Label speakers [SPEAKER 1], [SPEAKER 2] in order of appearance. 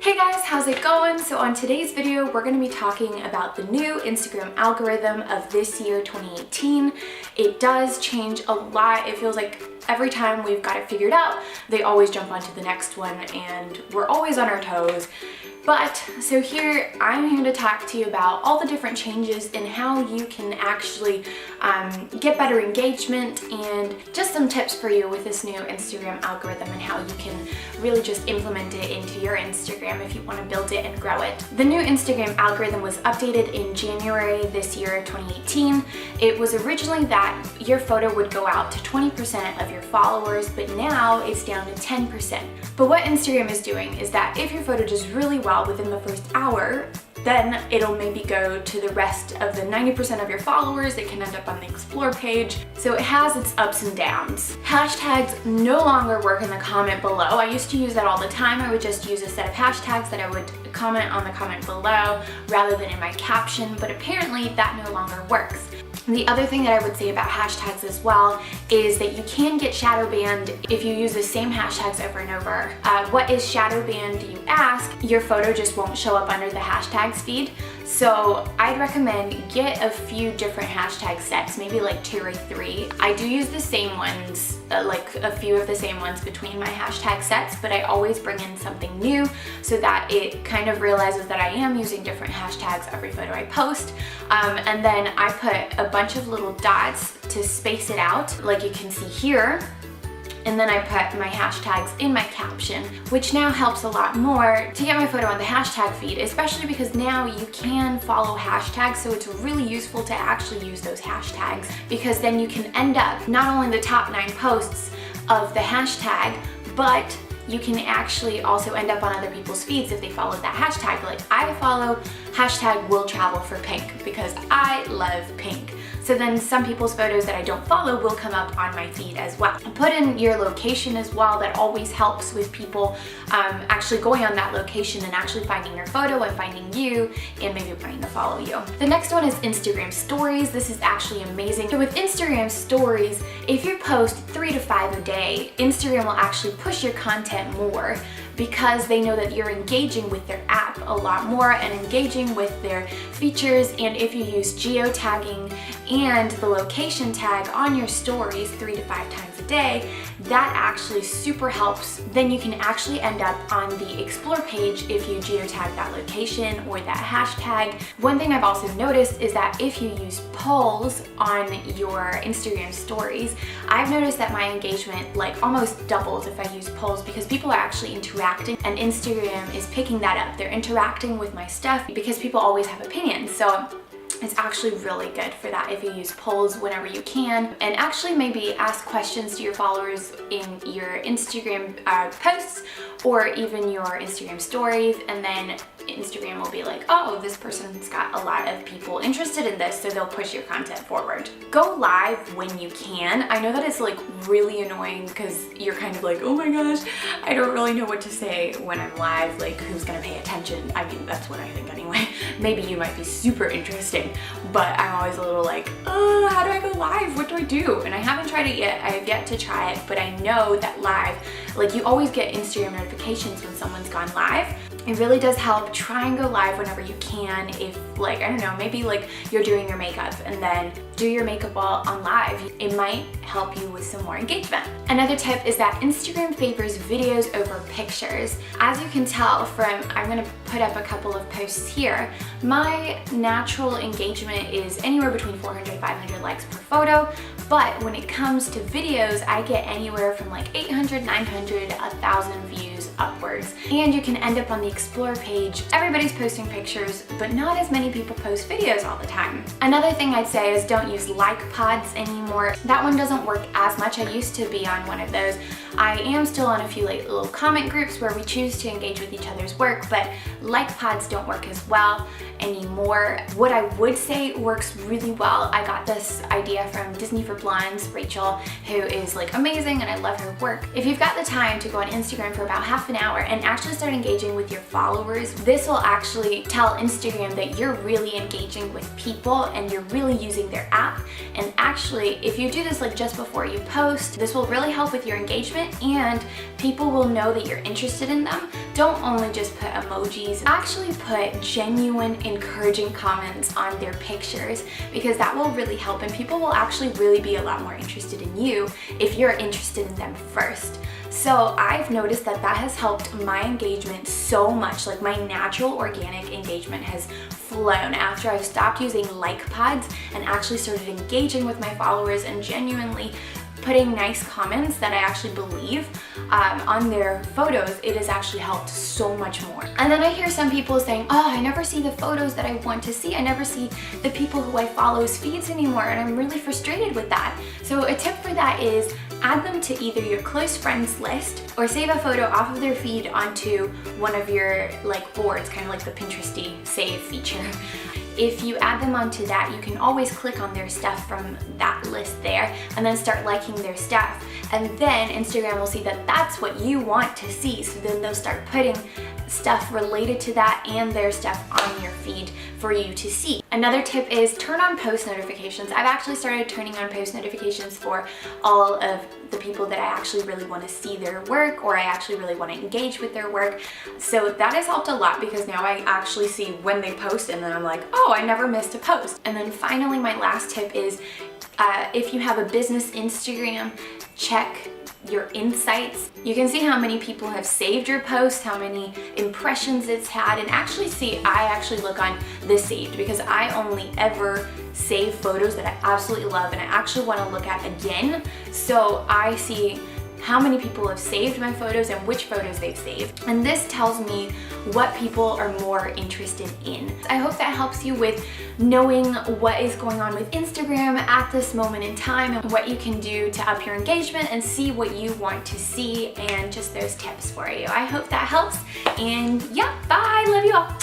[SPEAKER 1] Hey guys, how's it going? So on today's video, we're going to be talking about the new Instagram algorithm of this year, 2018. It does change a lot. It feels like every time we've got it figured out, they always jump onto the next one and we're always on our toes. But so here I'm here to talk to you about all the different changes in how you can actually get better engagement and just some tips for you with this new Instagram algorithm and how you can really just implement it into your Instagram if you want to build it and grow it. The new Instagram algorithm was updated in January this year, 2018. It was originally that your photo would go out to 20% of your followers, but now it's down to 10%. But what Instagram is doing is that if your photo does really well within the first hour, then it'll maybe go to the rest of the 90% of your followers. It can end up on the explore page. So it has its ups and downs. Hashtags no longer work in the comment below. I used to use that all the time. I would just use a set of hashtags that I would comment on the comment below rather than in my caption, but apparently that no longer works. The other thing that I would say about hashtags as well is that you can get shadow banned if you use the same hashtags over and over. What is shadow banned, you ask? Your photo just won't show up under the hashtags feed. So I'd recommend get a few different hashtag sets, maybe like 2 or 3. I do use the same ones, like a few of the same ones between my hashtag sets, but I always bring in something new so that it kind of realizes that I am using different hashtags every photo I post. And then I put a bunch of little dots to space it out, like you can see here. And then I put my hashtags in my caption, which now helps a lot more to get my photo on the hashtag feed, especially because now you can follow hashtags, so it's really useful to actually use those hashtags, because then you can end up not only the top 9 posts of the hashtag, but you can actually also end up on other people's feeds if they follow that hashtag. Like I follow hashtag will travel for pink because I love pink. So then some people's photos that I don't follow will come up on my feed as well. Put in your location as well. That always helps with people actually going on that location and actually finding your photo and finding you and maybe wanting to follow you. The next one is Instagram stories. This is actually amazing. So with Instagram stories, if you post 3 to 5 a day, Instagram will actually push your content more because they know that you're engaging with their app a lot more and engaging with their features. And if you use geotagging and the location tag on your stories 3 to 5 times a day, that actually super helps. Then you can actually end up on the explore page if you geotag that location or that hashtag. One thing I've also noticed is that if you use polls on your Instagram stories, I've noticed that my engagement like almost doubles if I use polls, because people are actually interacting and Instagram is picking that up. They're interacting with my stuff because people always have opinions. So it's actually really good for that if you use polls whenever you can, and actually maybe ask questions to your followers in your Instagram posts or even your Instagram stories, and then Instagram will be like, oh, this person's got a lot of people interested in this, so they'll push your content forward. Go live when you can. I know that it's like really annoying because you're kind of like, oh my gosh, I don't really know what to say when I'm live, like who's gonna pay attention? I mean, that's what I think anyway. Maybe you might be super interesting, but I'm always a little like, oh, how do I go live? What do I do? And I haven't tried it yet. I have yet to try it, but I know that live, like you always get Instagram notifications when someone's gone live. It really does help. Try and go live whenever you can. If like, I don't know, maybe like you're doing your makeup and then do your makeup while on live. It might help you with some more engagement. Another tip is that Instagram favors videos over pictures. As you can tell from, I'm gonna put up a couple of posts here, my natural engagement is anywhere between 400 to 500 likes per photo. But when it comes to videos, I get anywhere from like 800, 900, 1,000 views upwards. And you can end up on the explore page. Everybody's posting pictures, but not as many people post videos all the time. Another thing I'd say is don't use like pods anymore. That one doesn't work as much. I used to be on one of those. I am still on a few like little comment groups where we choose to engage with each other's work, but like pods don't work as well anymore. What I would say works really well, I got this idea from Disney for Blondes, Rachel, who is like amazing and I love her work. If you've got the time to go on Instagram for about half half an hour and actually start engaging with your followers, this will actually tell Instagram that you're really engaging with people and you're really using their app. And actually, if you do this like just before you post, this will really help with your engagement and people will know that you're interested in them. Don't only just put emojis, actually put genuine, encouraging comments on their pictures, because that will really help and people will actually really be a lot more interested in you if you're interested in them first. So I've noticed that that has helped my engagement so much. Like my natural organic engagement has flown after I've stopped using like pods and actually started engaging with my followers and genuinely putting nice comments that I actually believe on their photos. It has actually helped so much more. And then I hear some people saying, oh, I never see the photos that I want to see. I never see the people who I follow's feeds anymore, and I'm really frustrated with that. So a tip for that is add them to either your close friends list or save a photo off of their feed onto one of your like boards, kind of like the Pinteresty save feature. If you add them onto that, you can always click on their stuff from that list there and then start liking their stuff. And then Instagram will see that that's what you want to see. So then they'll start putting stuff related to that and their stuff on your feed for you to see. Another tip is turn on post notifications. I've actually started turning on post notifications for all of the people that I actually really want to see their work or I actually really want to engage with their work. So that has helped a lot because now I actually see when they post and then I'm like, oh, I never missed a post. And then finally, my last tip is if you have a business Instagram, check your insights. You can see how many people have saved your post, how many impressions it's had, and actually see, I actually look on the saved because I only ever save photos that I absolutely love and I actually want to look at again. So I see how many people have saved my photos and which photos they've saved. And this tells me what people are more interested in. I hope that helps you with knowing what is going on with Instagram at this moment in time and what you can do to up your engagement and see what you want to see and just those tips for you. I hope that helps. And yeah, bye, love you all.